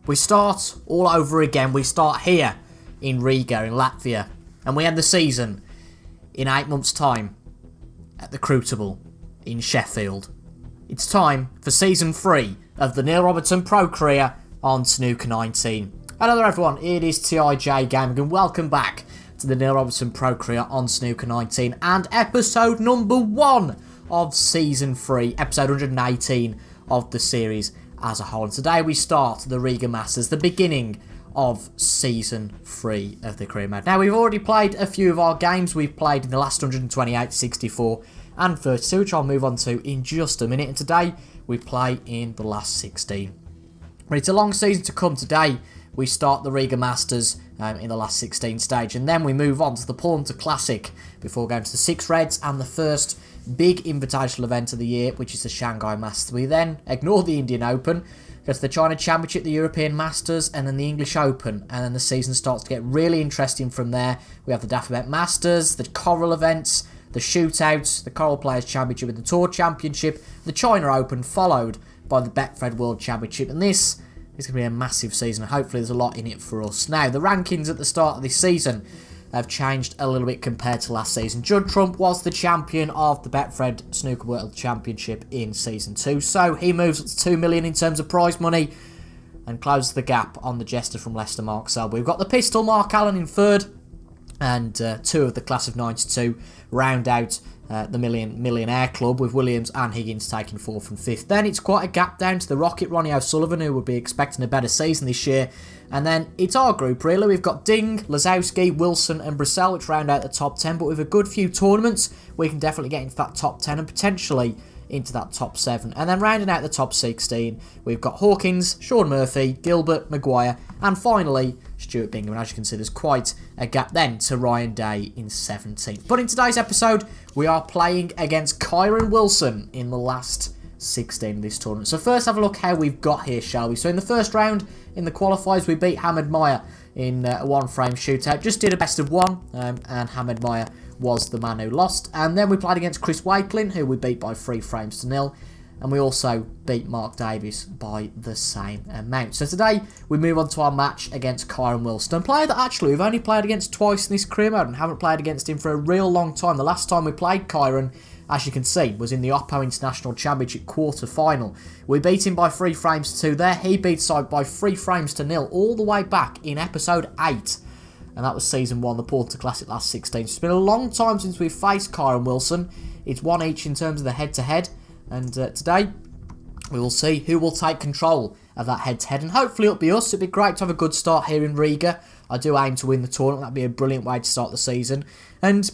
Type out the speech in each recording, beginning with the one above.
We start all over again. We start here in Riga, in Latvia. And we end the season in 8 months' time at the Crucible in Sheffield. It's time for Season 3 of the Neil Robertson Pro Career on Snooker 19. Hello there everyone, it is TIJ Gaming and welcome back to the Neil Robertson Pro Career on Snooker 19 and episode number 1 of Season 3, episode 118 of the series as a whole. And today we start the Riga Masters, the beginning of Season 3 of the career mode. Now we've already played a few of our games. We've played in the last 128, 64 and 32, which I'll move on to in just a minute. And today we play in the last 16. But it's a long season to come. Today we start the Riga Masters in the last 16 stage, and then we move on to the Pawnter Classic before going to the 6 Reds and the first big invitational event of the year, which is the Shanghai Masters. We then ignore the Indian Open, go to the China Championship, the European Masters, and then the English Open, and then the season starts to get really interesting from there. We have the Dafabet Masters, the Coral events, the Shootouts, the Coral Players Championship and the Tour Championship, the China Open, followed by the Betfred World Championship, and this is going to be a massive season. Hopefully there's a lot in it for us. Now, the rankings at the start of this season have changed a little bit compared to last season. Judd Trump was the champion of the Betfred Snooker World Championship in Season 2, so he moves up to 2 million in terms of prize money and closes the gap on the Jester from Leicester, Mark Selby. We've got the Pistol, Mark Allen, in third, and two of the class of 92 round out the Millionaire Club, with Williams and Higgins taking 4th and 5th. Then it's quite a gap down to the Rocket, Ronnie O'Sullivan, who would be expecting a better season this year. And then it's our group, really. We've got Ding, Lazowski, Wilson and Brissell, which round out the top 10. But with a good few tournaments, we can definitely get into that top 10 and potentially into that top 7. And then rounding out the top 16, we've got Hawkins, Sean Murphy, Gilbert, Maguire, and finally Stuart Bingham. And as you can see, there's quite a gap then to Ryan Day in 17th. But in today's episode, we are playing against Kyron Wilson in the last 16 of this tournament. So first, have a look how we've got here, shall we? So in the first round, in the qualifiers, we beat Hamed Meyer in a one-frame shootout. Just did a best of 1, and Hamed Meyer was the man who lost. And then we played against Chris Wakelin, who we beat by 3 frames to 0. And we also beat Mark Davis by the same amount. So today, we move on to our match against Kyron Wilson, a player that actually we've only played against twice in this career mode and haven't played against him for a real long time. The last time we played Kyron, as you can see, was in the Oppo International Championship quarter-final. We beat him by 3 frames to 2 there. He beat side by 3 frames to 0 all the way back in episode 8. And that was Season 1, the Pawnter Classic last 16. So it's been a long time since we've faced Kyron Wilson. It's 1 each in terms of the head-to-head. And today, we will see who will take control of that head-to-head. And hopefully it'll be us. It'd be great to have a good start here in Riga. I do aim to win the tournament. That'd be a brilliant way to start the season. And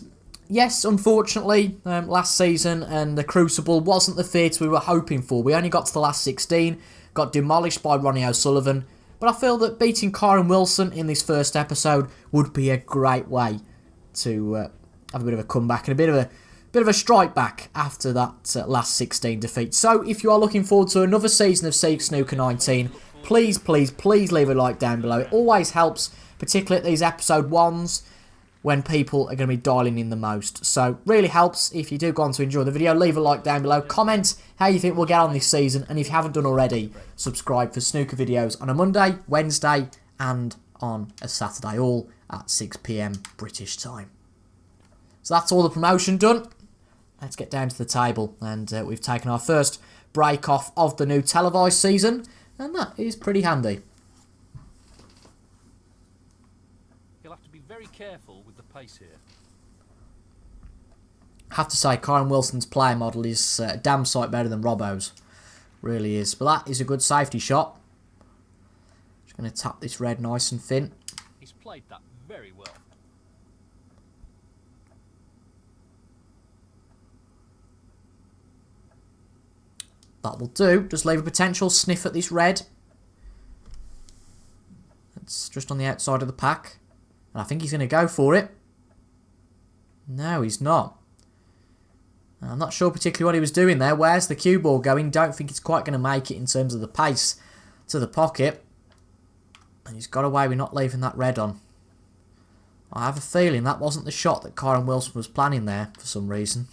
yes, unfortunately, last season and the Crucible wasn't the theatre we were hoping for. We only got to the last 16, got demolished by Ronnie O'Sullivan. But I feel that beating Kyron Wilson in this first episode would be a great way to have a bit of a comeback and a bit of a strike back after that last 16 defeat. So if you are looking forward to another season of Snooker 19, please, please, please leave a like down below. It always helps, particularly at these episode 1s, when people are going to be dialing in the most. So really helps if you do go on to enjoy the video. Leave a like down below. Comment how you think we'll get on this season. And if you haven't done already, subscribe for snooker videos on a Monday, Wednesday and on a Saturday, all at 6 PM British time. So that's all the promotion done. Let's get down to the table. And we've taken our first break off of the new televised season. And that is pretty handy. You'll have to be very careful with the pace here. I have to say, Kyron Wilson's player model is a damn sight better than Robbo's. Really is. But that is a good safety shot. Just going to tap this red nice and thin. He's played that very well. That will do. Just leave a potential sniff at this red. It's just on the outside of the pack. And I think he's going to go for it. No, he's not. I'm not sure particularly what he was doing there. Where's the cue ball going? Don't think it's quite going to make it in terms of the pace to the pocket. And he's got away with not leaving that red on. I have a feeling that wasn't the shot that Kyron Wilson was planning there for some reason.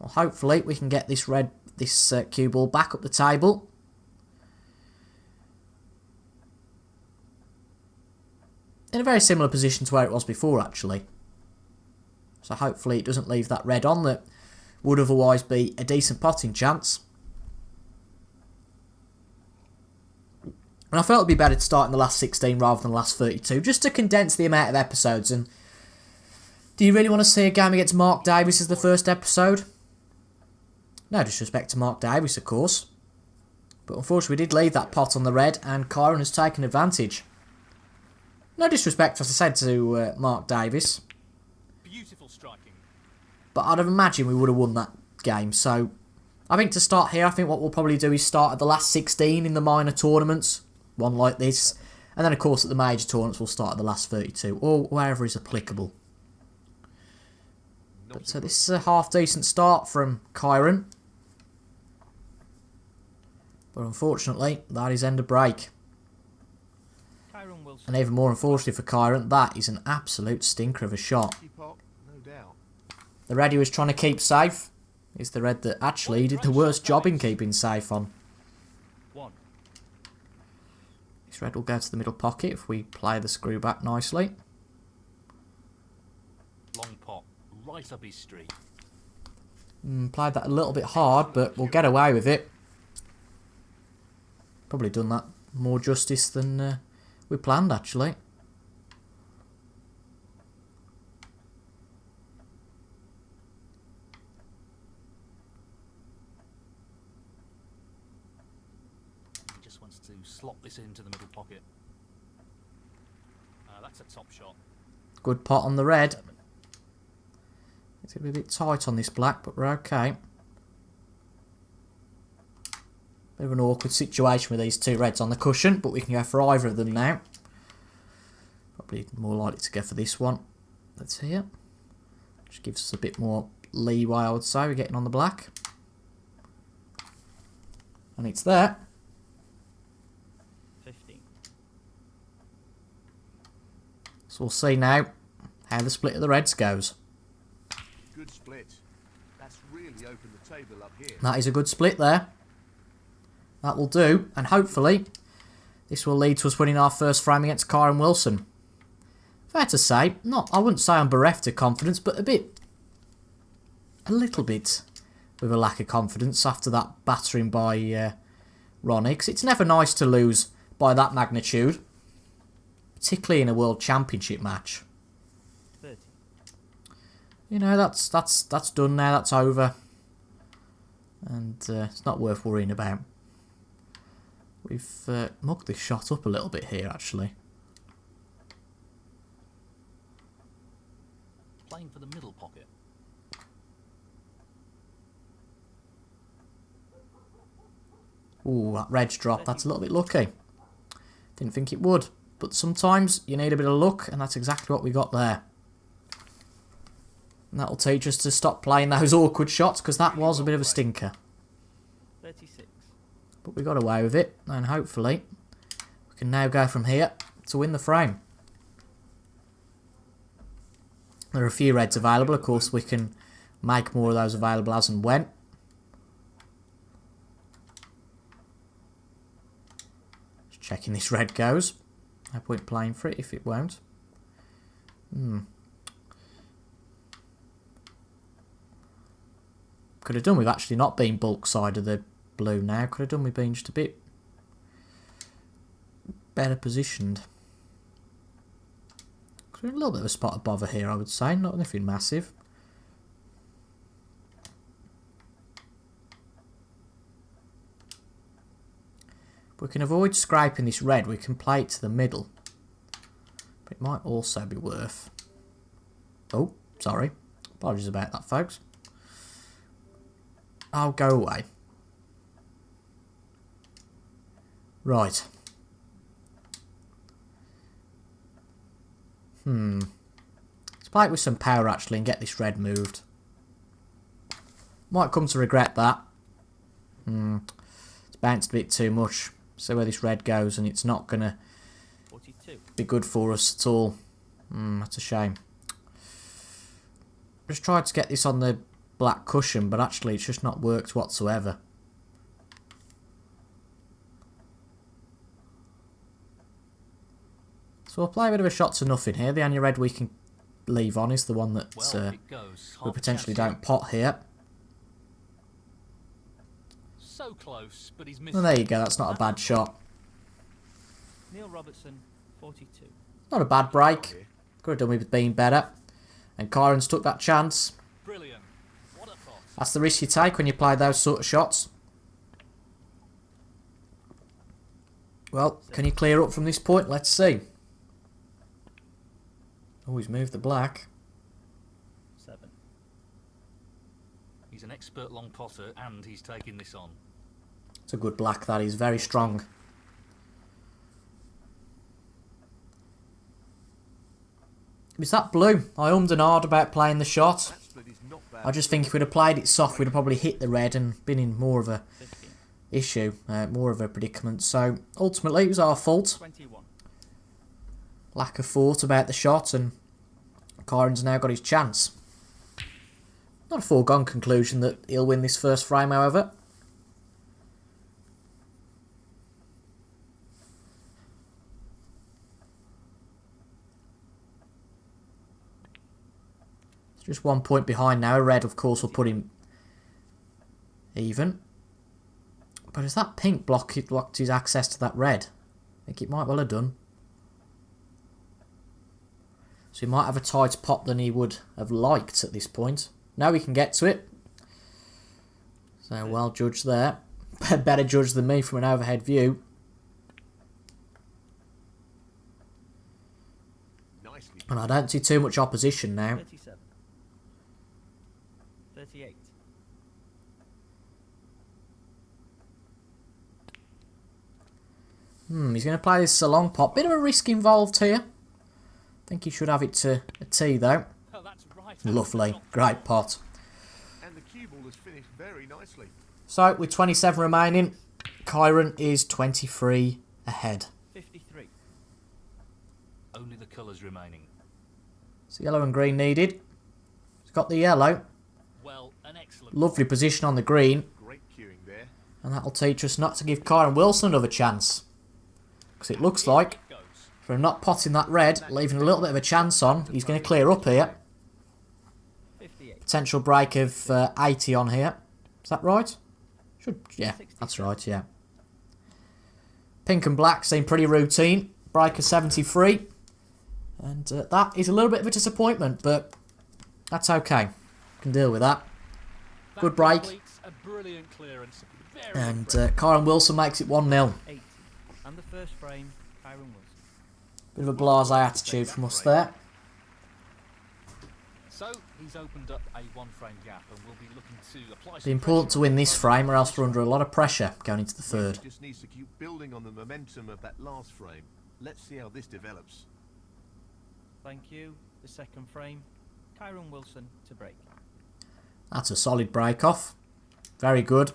Well, hopefully we can get this cue ball back up the table. In a very similar position to where it was before, actually. So hopefully it doesn't leave that red on that would otherwise be a decent potting chance. And I felt it'd be better to start in the last 16 rather than the last 32, just to condense the amount of episodes. And do you really want to see a game against Mark Davis as the first episode? No disrespect to Mark Davis, of course. But unfortunately we did leave that pot on the red, and Kyron has taken advantage. No disrespect, as I said, to Mark Davis. Beautiful striking. But I'd have imagined we would have won that game. So I think to start here, I think what we'll probably do is start at the last 16 in the minor tournaments. One like this. And then, of course, at the major tournaments, we'll start at the last 32. Or wherever is applicable. But so this is a half-decent start from Kyron. But unfortunately, that is end of break. And even more unfortunately for Kyron, that is an absolute stinker of a shot. The red he was trying to keep safe is the red that actually did the worst job in keeping safe on. This red will go to the middle pocket if we play the screw back nicely. Long pot, right up his street. Played that a little bit hard, but we'll get away with it. Probably done that more justice than we planned, actually. He just wants to slot this into the middle pocket. That's a top shot. Good pot on the red. It's going to be a bit tight on this black, but we're okay. Bit of an awkward situation with these two reds on the cushion, but we can go for either of them now. Probably more likely to go for this one. That's here. Just gives us a bit more leeway, I would say. We're getting on the black. And it's there. 15. So we'll see now how the split of the reds goes. Good split. That's really opened the table up here. That is a good split there. That will do, and hopefully this will lead to us winning our first frame against Kyron Wilson. Fair to say, I wouldn't say I'm bereft of confidence, but a little bit with a lack of confidence after that battering by Ronnie, because it's never nice to lose by that magnitude, particularly in a World Championship match. 30. You know, that's done now, that's over, and it's not worth worrying about. We've mugged this shot up a little bit here, actually. Playing for the middle pocket. Ooh, that red's drop. That's a little bit lucky. Didn't think it would. But sometimes you need a bit of luck, and that's exactly what we got there. And that'll teach us to stop playing those awkward shots, because that was a bit of a stinker. 36. But we got away with it, and hopefully we can now go from here to win the frame. There are a few reds available. Of course, we can make more of those available as and when. Just checking this red goes. No point playing for it if it won't. Could have done with actually not being bulk side of the blue now. Could have done with being just a bit better positioned. We're in a little bit of a spot of bother here, I would say. Not anything massive. If we can avoid scraping this red, we can play it to the middle. But it might also be worth... Oh, sorry. Apologies about that, folks. I'll go away. Right. Let's play it with some power, actually, and get this red moved. Might come to regret that. It's bounced a bit too much. See where this red goes, and it's not going to be good for us at all. That's a shame. Just tried to get this on the black cushion, but actually it's just not worked whatsoever. So we'll play a bit of a shot to nothing here. The only red we can leave on is the one that we potentially don't pot here. So close, but he's Well, missing. there you go. That's not a bad shot. Neil Robertson, 42. Not a bad break. Could have done with being better. And Kyron's took that chance. Brilliant. What a pot. That's the risk you take when you play those sort of shots. Well, can he clear up from this point? Let's see. Oh, he's moved the black. 7. He's an expert long potter, and he's taking this on. It's a good black, that is. Very strong. It's that blue. I ummed and ahed about playing the shot. That split is not bad. I just think if we'd have played it soft, we'd have probably hit the red and been in more of a 15. issue, more of a predicament. So ultimately, it was our fault. 21. Lack of thought about the shot, and Kyron's now got his chance. Not a foregone conclusion that he'll win this first frame, however. It's just 1 point behind now. A red, of course, will put him even. But has that pink blocked his access to that red? I think it might well have done. So he might have a tighter pot than he would have liked at this point. Now we can get to it. So well judged there. Better judged than me from an overhead view. Nicely. And I don't see too much opposition now. 37. 38. He's going to play this salon pot. Bit of a risk involved here. I think he should have it to a tee though. Oh, that's right. Lovely. Great pot. And the cue ball has finished very nicely. So with 27 remaining, Kyron is 23 ahead. 53. Only the colours remaining. So yellow and green needed. He's got the yellow. Well, an excellent. Lovely position on the green. Great cueing there. And that'll teach us not to give Kyron Wilson another chance. Because it looks like, It goes. for him not potting that red, leaving a little bit of a chance on, he's going to clear up here. 58. Potential break of 80 on here. Is that right? Yeah, that's right, yeah. Pink and black seem pretty routine. Break of 73. And that is a little bit of a disappointment, but that's okay. Can deal with that. That Good break. completes a brilliant clearance. Very And impressive. Kyron Wilson makes it 1-0. 80. And the first frame, Kyron Wilson. Bit of a blasé attitude from us there. So he's opened up a one-frame gap, and we'll be looking to apply. It's important to win this frame, or else we're under a lot of pressure going into the third. Just needs to keep building on the momentum of that last frame. Let's see how this develops. Thank you. The second frame, Kyron Wilson to break. That's a solid break off. Very good.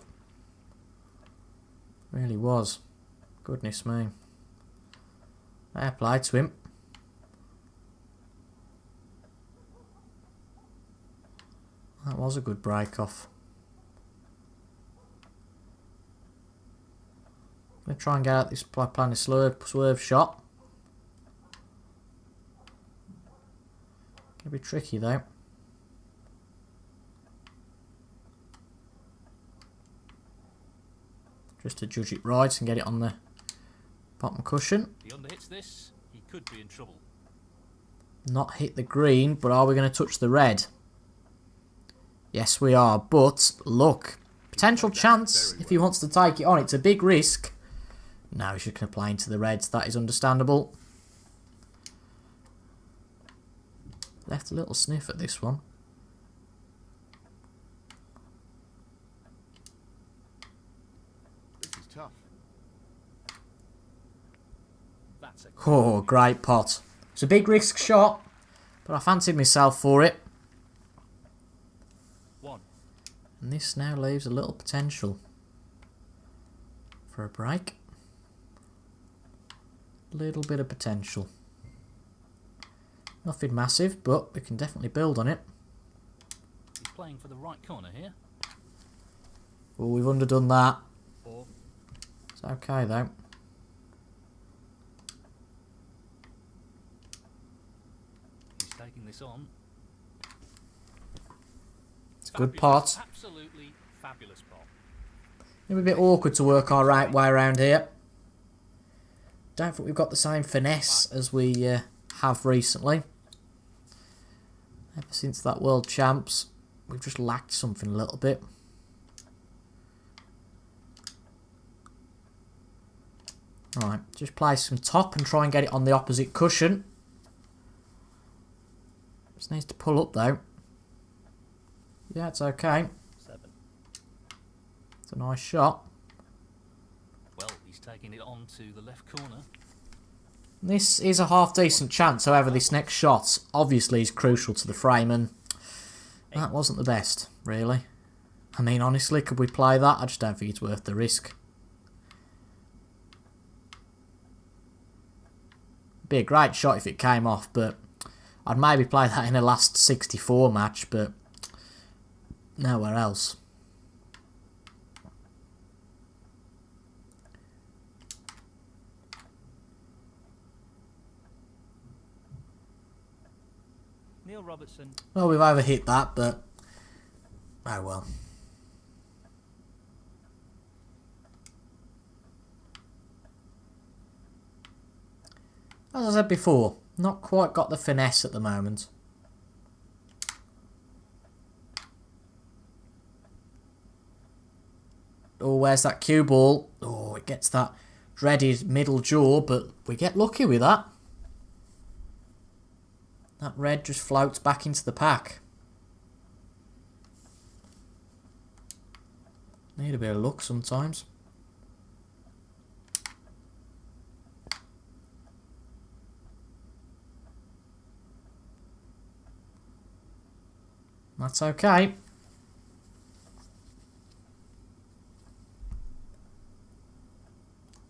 Really was. Goodness me. Fair play to him. That was a good break off. I'm going to try and get out this by playing a swerve shot. Gonna be tricky though. Just to judge it right and get it on the bottom cushion. If he underhits this, he could be in trouble. Not hit the green, but are we going to touch the red? Yes, we are. But look, potential chance if he wants to take it on. It's a big risk. No, he's just going to play into the reds. That is understandable. Left a little sniff at this one. This is tough. That's a Oh, great pot. It's a big risk shot, but I fancied myself for it. 1. And this now leaves a little potential for a break. Little bit of potential. He's Nothing massive, but we can definitely build on it. playing for the right corner here. Oh, we've underdone that. 4. It's okay though. He's taking this on. It's a good pot. Absolutely fabulous pot. It'll be a bit awkward to work our right way around here. Don't think we've got the same finesse as we have recently. Ever since that World Champs, we've just lacked something a little bit. Right, just play some top and try and get it on the opposite cushion. Just needs to pull up though. Yeah, it's okay. 7. It's a nice shot. Well, he's taking it on to the left corner. This is a half decent chance, however this next shot obviously is crucial to the frame and that wasn't the best, really. I mean, honestly, could we play that? I just don't think it's worth the risk. Be a great shot if it came off, but I'd maybe play that in a last 64 match, but nowhere else. Neil Robertson. Well, we've overhit that, but oh well. As I said before, not quite got the finesse at the moment. Oh, where's that cue ball? Oh, it gets that dreaded middle jaw, but we get lucky with that. That red just floats back into the pack. Need a bit of luck sometimes. That's okay.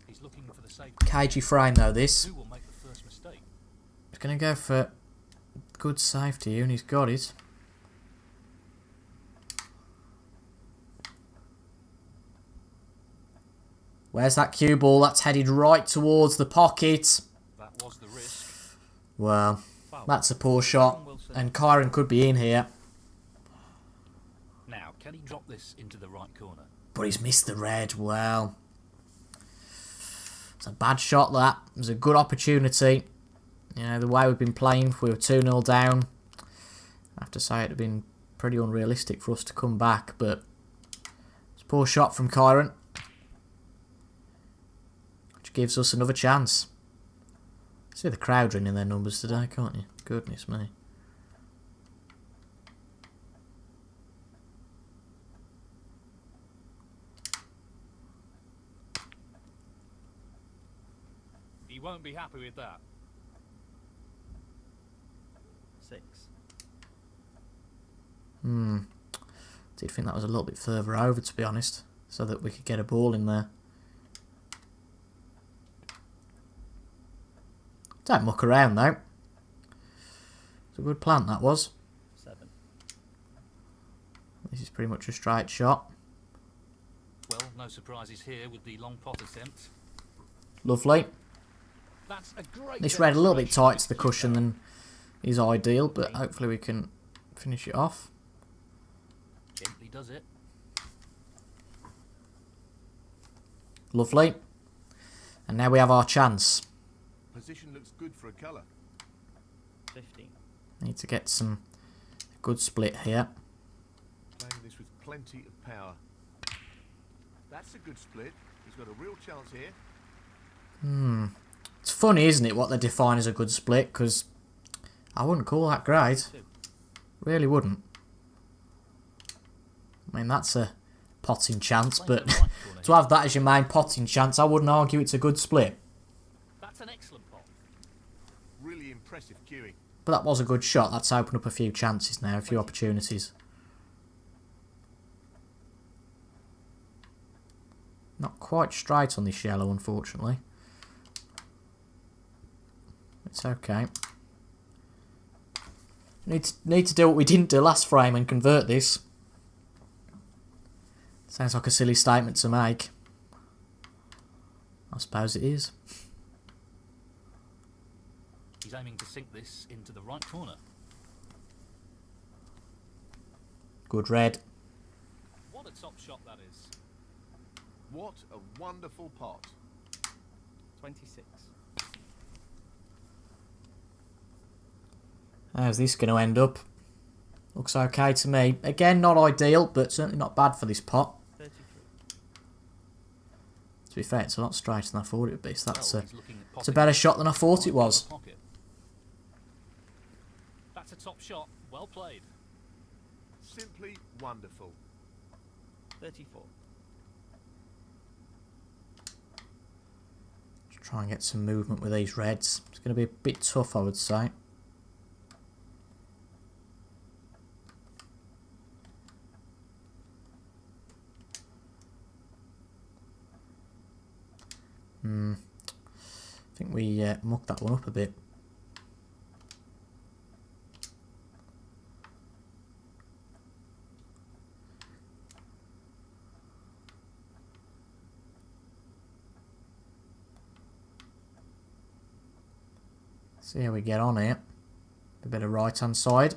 He's looking for the safe. Cagey frame though this. Who will make the first mistake? He's going to go for good safety and he's got it. Where's that cue ball? That's headed right towards the pocket. That was the risk. Well, that's a poor shot and Kyron could be in here. Now, can he drop this into the right corner? But he's missed the red. Well, it's a bad shot that. It was a good opportunity. You know, the way we've been playing, we were 2-0 down. I have to say it had been pretty unrealistic for us to come back, but it's a poor shot from Kyron, which gives us another chance. See the crowd are in their numbers today, can't you? Goodness me. He won't be happy with that. 6. Did think that was a little bit further over, to be honest, so that we could get a ball in there. Don't muck around though. It's a good plant that was. 7. This is pretty much a straight shot. Well, no surprises here with the long pot attempt. Lovely. That's a great. This red a little bit demonstration tight to the cushion than is ideal, but hopefully we can finish it off. Gently does it. Lovely. And now we have our chance. Position looks good for a colour. 15. Need to get some good split here. Playing this with plenty of power. That's a good split. He's got a real chance here. It's funny, isn't it, what they define as a good split, because I wouldn't call that great. 2. Really wouldn't. I mean, that's a potting chance, but to have that as your main potting chance, I wouldn't argue it's a good split. That's an excellent pot. Really impressive cueing. But that was a good shot. That's opened up a few chances now, a few opportunities. Not quite straight on this yellow, unfortunately. It's okay. Need to do what we didn't do last frame and convert this. Sounds like a silly statement to make. I suppose it is. He's aiming to sink this into the right corner. Good red. What a top shot that is. What a wonderful pot. 26. How's this going to end up? Looks okay to me. Again, not ideal, but certainly not bad for this pot. 33. To be fair, it's a lot straighter than I thought it would be, so that's Well, a, he's looking at it's a better shot than I thought it was. pocket. That's a top shot. Well played. Simply wonderful. 34. Just try and get some movement with these reds. It's going to be a bit tough, I would say. I think we mucked that one up a bit. See how we get on here. A bit of right hand side.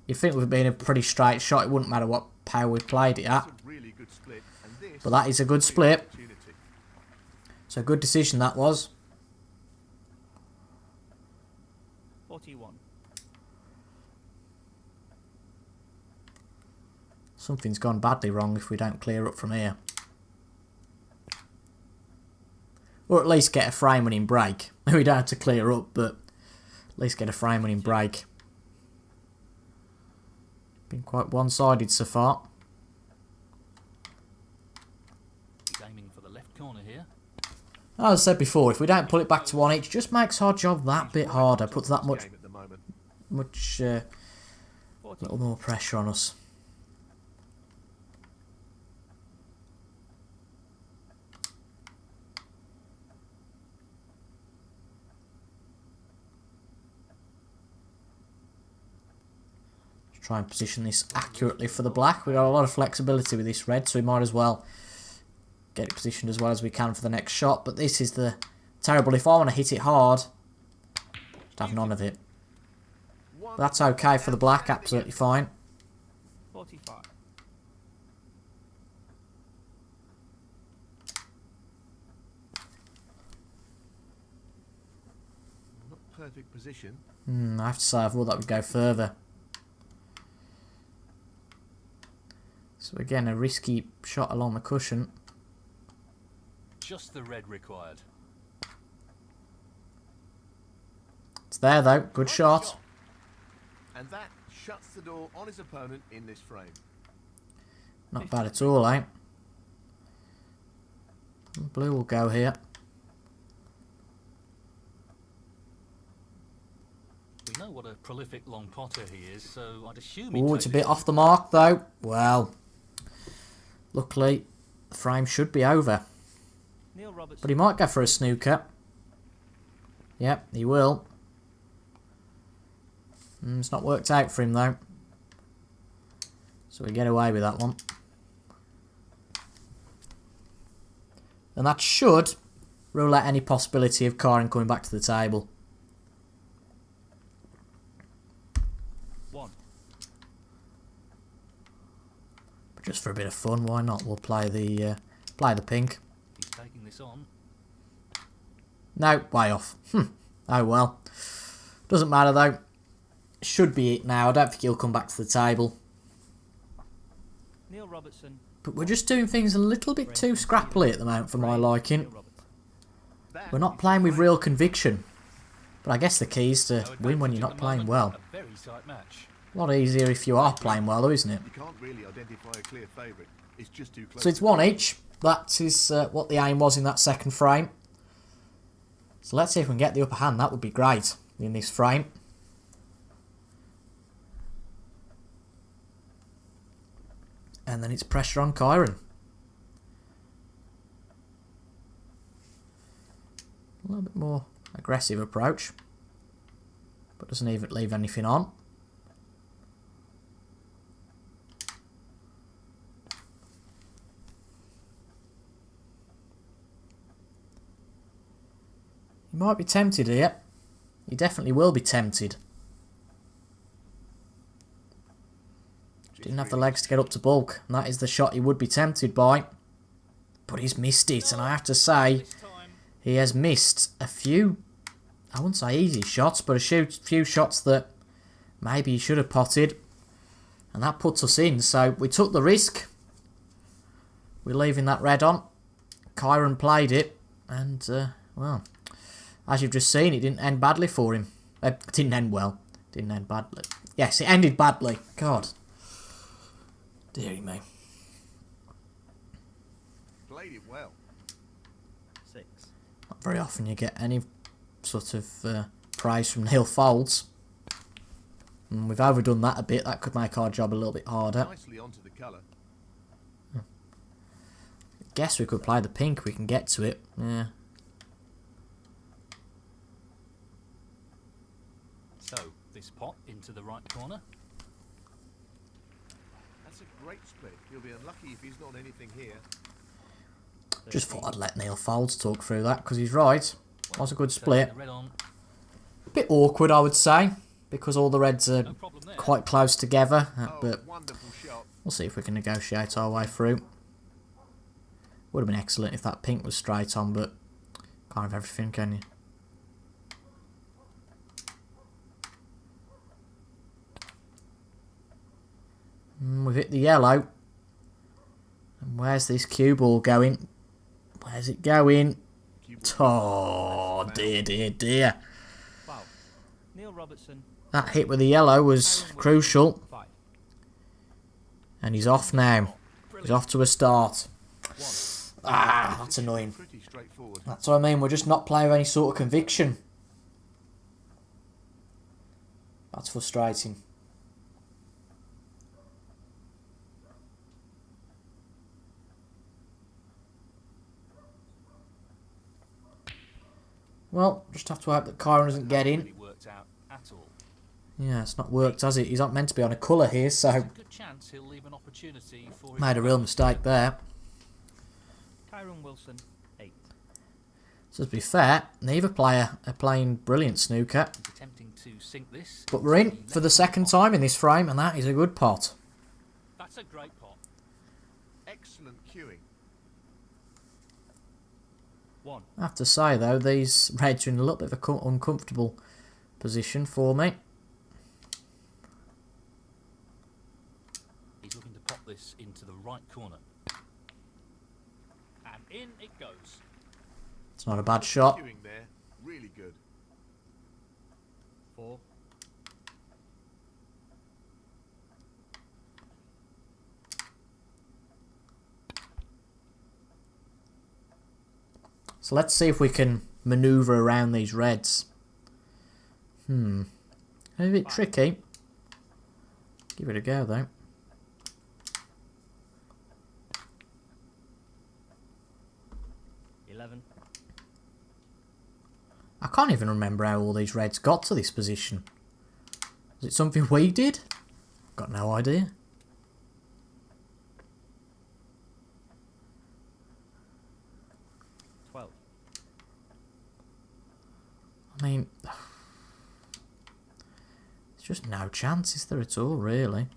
You'd think we've been a pretty straight shot, it wouldn't matter what power we played it at. That's a really good split, and this But that is a good is the split. opportunity. So good decision that was. 41. Something's gone badly wrong if we don't clear up from here. Or at least get a frame winning break. We don't have to clear up, but at least get a frame winning break. Been quite one-sided so far. He's aiming for the left corner here. As I said before, if we don't pull it back to one each, it just makes our job that bit harder. Puts that much Game at the moment. little more pressure on us. Try and position this accurately for the black. We've got a lot of flexibility with this red, so we might as well get it positioned as well as we can for the next shot. But this is the terrible. If I want to hit it hard, just have none of it. But that's okay for the black, absolutely fine. 45. Not perfect position. I have to say I thought that would go further. So again, a risky shot along the cushion. Just the red required. It's there though, good shot. And that shuts the door on his opponent in this frame. Not bad at all, eh? Blue will go here. We know what a prolific long potter he is, so I'd assume he'd Oh, take it's a this bit off the mark though. Well, luckily the frame should be over. Neil Robertson. But he might go for a snooker. Yep, he will. It's not worked out for him though. So we get away with that one. And that should rule out any possibility of Karen coming back to the table. 1. But just for a bit of fun, why not? We'll play the pink. He's taking this on. No, way off. Oh well. Doesn't matter though. Should be it now. I don't think he'll come back to the table. Neil Robertson. But we're just doing things a little bit too scrappily at the moment for my liking. Neil Robertson. We're not playing with real conviction. But I guess the key is to win when you're not playing well. A very tight match. A lot easier if you are playing well though, isn't it? You can't really identify a clear favourite. It's just too close. So it's one each. That is what the aim was in that second frame. So let's see if we can get the upper hand. That would be great in this frame. And then it's pressure on Kyron. A little bit more aggressive approach. but doesn't even leave anything on. You might be tempted here. You definitely will be tempted. Didn't have the legs to get up to bulk, and that is the shot he would be tempted by. But he's missed it, and I have to say, he has missed a few, I wouldn't say easy shots, but a few shots that maybe he should have potted. And that puts us in, so we took the risk. We're leaving that red on. Kyron played it, and, well, as you've just seen, it didn't end badly for him. It didn't end well. Didn't end badly. Yes, it ended badly. God. Deary me. Played it well. 6. Not very often you get any sort of praise from nil folds. And we've overdone that a bit. That could make our job a little bit harder. Nicely onto the colour. Guess we could play the pink. We can get to it. Yeah. So, this pot into the right corner. That's a great split. He'll be unlucky if he's not on anything here. Just thought I'd let Neil Folds talk through that because he's right. Was a good split. A bit awkward, I would say, because all the reds are quite close together. But we'll see if we can negotiate our way through. Would have been excellent if that pink was straight on, but can't have everything, can you? We've hit the yellow. And where's this cue ball going? Where's it going? Oh, dear, dear, dear. Wow. Neil Robertson. That hit with the yellow was crucial. And he's off now. He's off to a start. Ah, that's annoying. That's what I mean. We're just not playing with any sort of conviction. That's frustrating. Well, just have to hope that Kyron doesn't get in. Yeah, it's not worked, has it? He's not meant to be on a colour here, so... Made a real mistake there. Kyron Wilson, 8. So to be fair, neither player are playing brilliant snooker. But we're in for the second time in this frame, and that is a good pot. That's a great pot. Excellent cueing. 1. I have to say, though, these reds are in a little bit of an uncomfortable position for me. He's looking to pop this into the right corner. And in it goes. It's not a bad shot. Cueing there, really good. 4. So let's see if we can manoeuvre around these reds. A bit tricky. Give it a go, though. I can't even remember how all these reds got to this position. Was it something we did? Got no idea. I mean, there's just no chance, is there at all, really?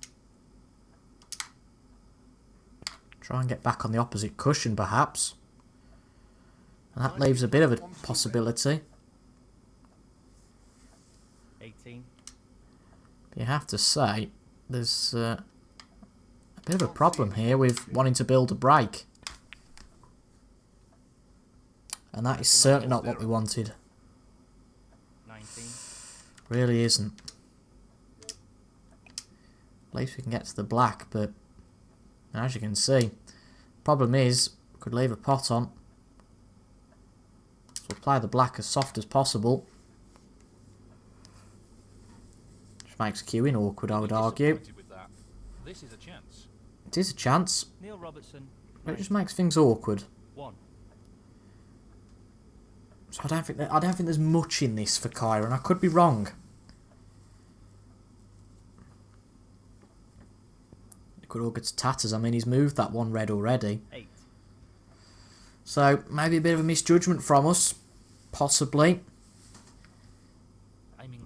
Try and get back on the opposite cushion, perhaps. And that leaves a bit of a possibility. 18. But you have to say, there's a bit of a problem here with wanting to build a break. And that is certainly not what we wanted. Really isn't. At least we can get to the black, but as you can see, problem is we could leave a pot on. So we'll play the black as soft as possible. Which makes queuing awkward, I would argue. This is a chance. It is a chance. Neil Robertson, But it just makes things awkward. 1. So I don't think there's much in this for Kyron. I could be wrong. could all go to tatters. I mean, he's moved that one red already. 8. So, maybe a bit of a misjudgment from us. Possibly.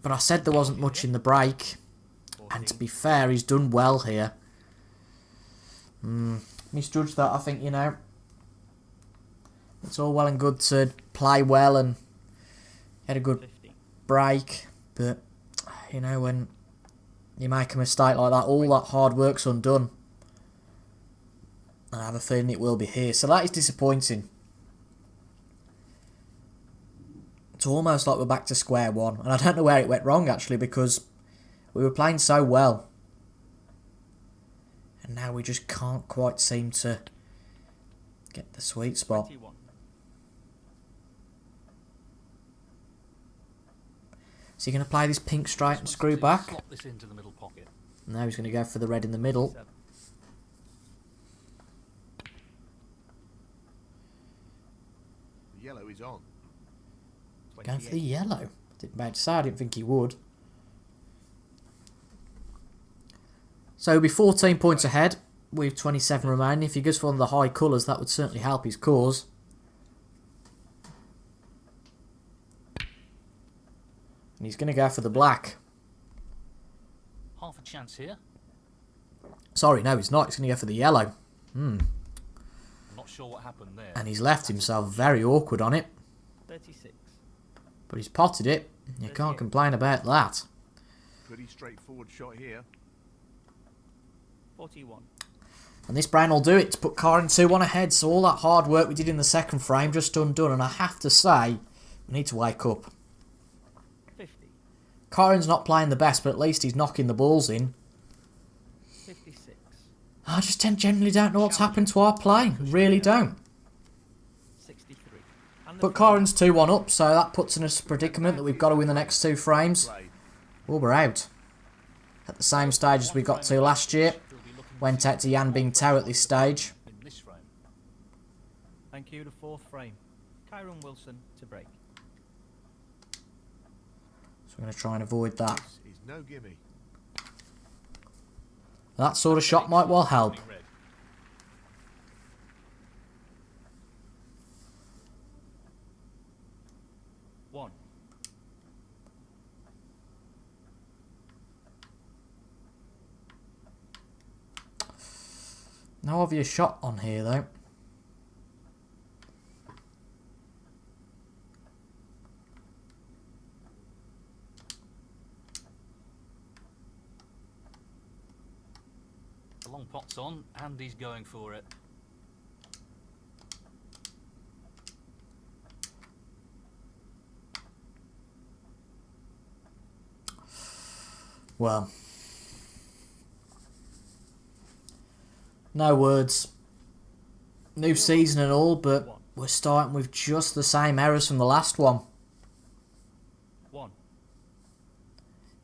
But I said there wasn't much in the break. 14. And to be fair, he's done well here. Misjudged that, I think, you know. It's all well and good to play well and get a good 15. break. But, you know, when you make a mistake like that, all that hard work's undone. And I have a feeling it will be here. So that is disappointing. It's almost like we're back to square one. And I don't know where it went wrong, actually, because we were playing so well. And now we just can't quite seem to get the sweet spot. 21. Is he going to play this pink straight and screw back? Slot this into the middle pocket. No, he's going to go for the red in the middle. 7. The yellow is on. Going for the 28. yellow. About to say, I didn't think he would. So he'll be 14 points ahead with 27 remaining. If he goes for one of the high colours, that would certainly help his cause. And he's going to go for the black. Half a chance here. Sorry, no, he's not. He's going to go for the yellow. I'm not sure what happened there. And he's left himself very awkward on it. 36. But he's potted it. You can't complain about that. Pretty straightforward shot here. 41. And this brain will do it to put Karin 2-1 ahead. So all that hard work we did in the second frame just undone. And I have to say, we need to wake up. 50. Karin's not playing the best, but at least he's knocking the balls in. 56. I just generally don't know what's happened to our play. Really don't. 63. And the But frame. Karin's 2-1 up, so that puts us in a predicament that we've got to win the next 2 frames. Played. Or we're out. At the same stage as we got to last year. Went out to Yan Bing Tao at this stage. In this frame. Thank you. The 4th frame. Kyron Wilson to break. So we're going to try and avoid that. This is no gimme. That sort of shot might well help. Red. One. No obvious shot on here though. The long pot's on, and he's going for it. Well. No words. New season and all, but we're starting with just the same errors from the last one. 1.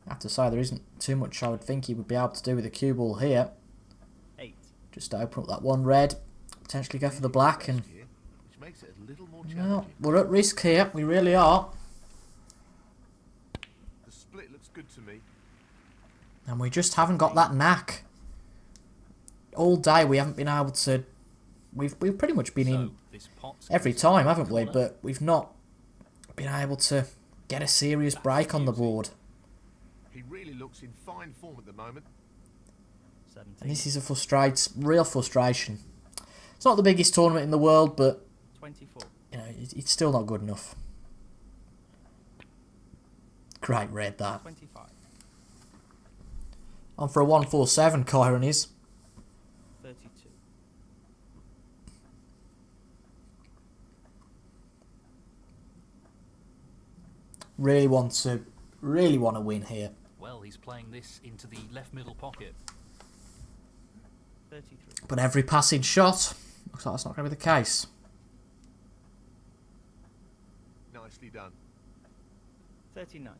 I have to say, there isn't too much I would think he would be able to do with the cue ball here. 8. Just to open up that one red, potentially go for the black, and Here, which makes it a little more no, challenging. we're at risk here. We really are, The split looks good to me. and we just haven't got that knack. All day we haven't been able to. We've pretty much been in This pot's every time, haven't we? But we've not been able to get a serious break on the board. He really looks in fine form at the moment. 17. And this is a real frustration. It's not the biggest tournament in the world, but 24. you know, it's still not good enough. Great red that. 25. On for a 147, Kyron is. 32. Really want to win here. Well, he's playing this into the left middle pocket. 33. But every passing shot looks like that's not going to be the case. Nicely done. 39.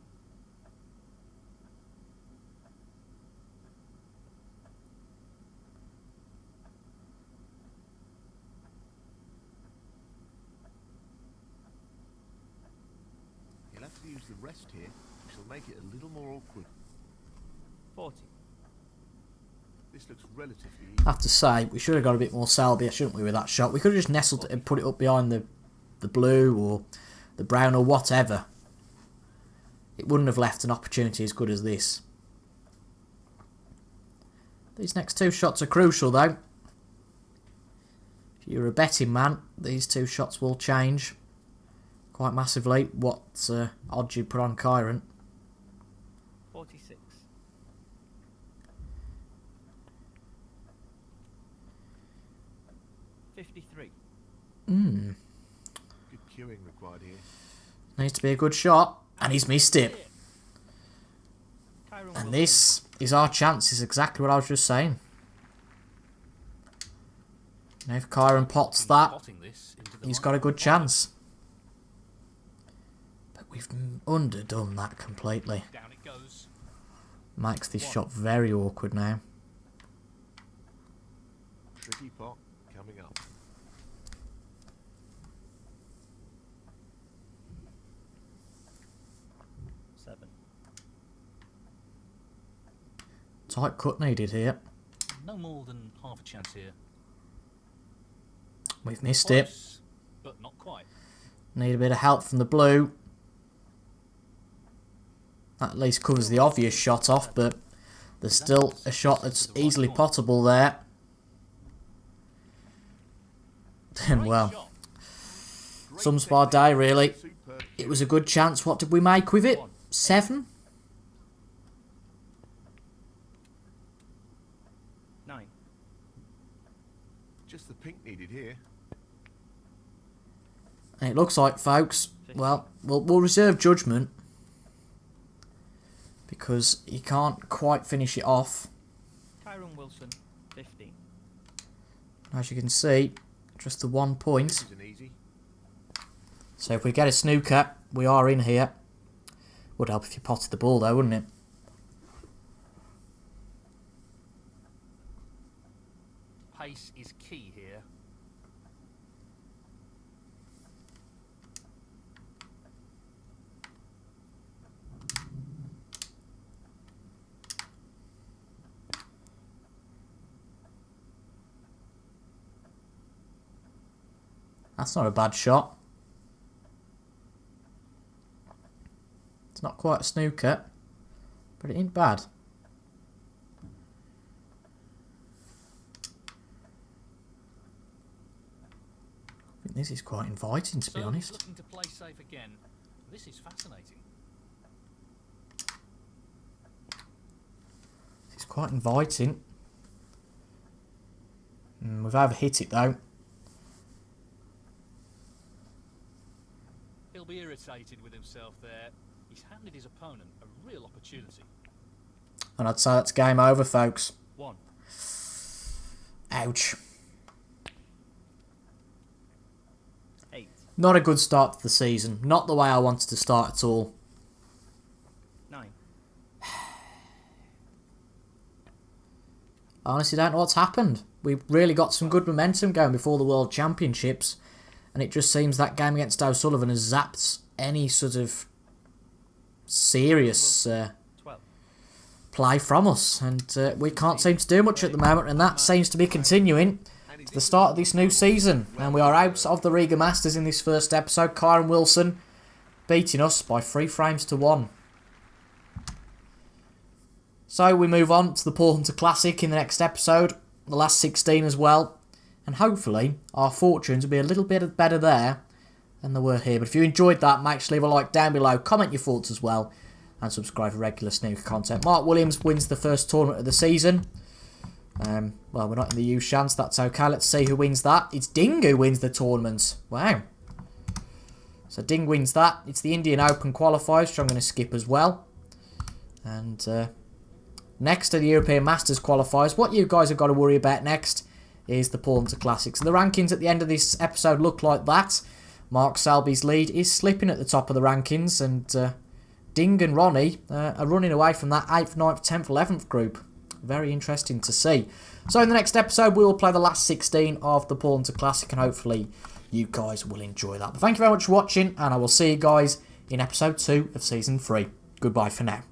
He'll have to use the rest here, which will make it a little more awkward. 40. This looks relatively I easy. have to say, we should have got a bit more salvia, shouldn't we, with that shot? We could have just nestled it and put it up behind the blue or the brown or whatever. It wouldn't have left an opportunity as good as this. These next two shots are crucial, though. If you're a betting man, these two shots will change quite massively what odds you put on Kyron. 46. 53. Good cueing required here. Needs to be a good shot, and he's missed it. Kyron And Wilson. this is our chance, is exactly what I was just saying. And if Kyron pots that, Potting this into the he's line. got a good chance. But we've underdone that completely. Down it goes. Makes this shot very awkward now. Tricky pot coming up. Seven. Tight cut needed here. No more than half a chance here. We've missed it. Close, but not quite. Need a bit of help from the blue. That at least covers the obvious shot off, but there's still a shot that's easily potable there. And Great well, shot. sums of our day really. Superb. It was a good chance. What did we make with it? 7? 9. Just the pink needed here. And it looks like, folks, well, we'll reserve judgment because he can't quite finish it off. Kyron Wilson. 15. As you can see, just the 1 point. This is an easy. So if we get a snooker, we are in here. Would help if you potted the ball though, wouldn't it? Pace is key here. That's not a bad shot. It's not quite a snooker, but it ain't bad. I think this is quite inviting, to be So honest. he's looking to play safe again. This is fascinating. It's quite inviting. We've overhit it though. He'll be irritated with himself there. He's handed his opponent a real opportunity. And I'd say that's game over, folks. 1. Ouch. 8. Not a good start to the season. Not the way I wanted to start at all. 9. I honestly don't know what's happened. We really got some good momentum going before the World Championships, and it just seems that game against O'Sullivan has zapped any sort of serious 12. play from us, and we can't seem to do much at the moment, and that seems to be continuing to the start of this new season. And we are out of the Riga Masters in this first episode. Kyron Wilson beating us by 3 frames to 1. So we move on to the Paul Hunter Classic in the next episode, the last 16 as well, and hopefully our fortunes will be a little bit better there than they were here. But if you enjoyed that, make sure to leave a like down below, comment your thoughts as well, and subscribe for regular snooker content. Mark Williams wins the first tournament of the season. Well, we're not in the youth chance, that's okay. Let's see who wins that. It's Ding who wins the tournament. Wow. So Ding wins that. It's the Indian Open qualifiers, which I'm going to skip as well. And next are the European Masters qualifiers. What you guys have got to worry about next is the Paul Hunter Classic. So the rankings at the end of this episode look like that. Mark Selby's lead is slipping at the top of the rankings, and Ding and Ronnie are running away from that 8th, 9th, 10th, 11th group. Very interesting to see. So in the next episode, we will play the last 16 of the Paul Hunter Classic, and hopefully you guys will enjoy that. But thank you very much for watching, and I will see you guys in episode 2 of season 3. Goodbye for now.